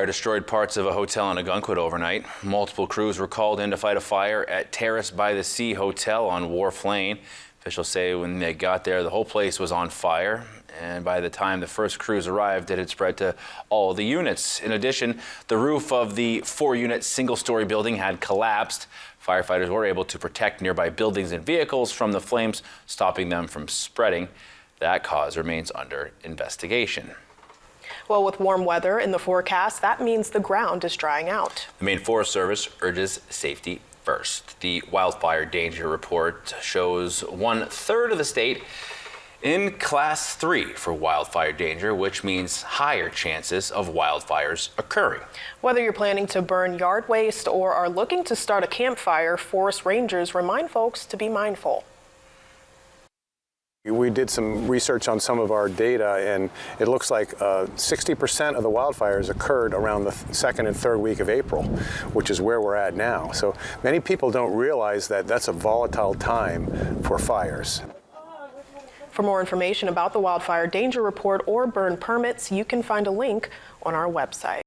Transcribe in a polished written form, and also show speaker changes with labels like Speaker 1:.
Speaker 1: wildfire destroyed parts of a hotel in Ogunquit overnight. Multiple crews were called in to fight a fire at Terrace by the Sea Hotel on Wharf Lane. Officials say when they got there, the whole place was on fire. And by the time the first crews arrived, it had spread to all the units. In addition, the roof of the 4-unit single-story building had collapsed. Firefighters were able to protect nearby buildings and vehicles from the flames, stopping them from spreading. That cause remains under investigation.
Speaker 2: Well, with warm weather in the forecast, that means the ground is drying out.
Speaker 1: The Maine Forest Service urges safety first. The wildfire danger report shows 1/3 of the state in Class 3 for wildfire danger, which means higher chances of wildfires occurring.
Speaker 2: Whether you're planning to burn yard waste or are looking to start a campfire, forest rangers remind folks to be mindful.
Speaker 3: We did some research on some of our data, and it looks like 60% of the wildfires occurred around the second and third week of April, which is where we're at now. So many people don't realize that that's a volatile time for fires.
Speaker 2: For more information about the wildfire danger report or burn permits, you can find a link on our website.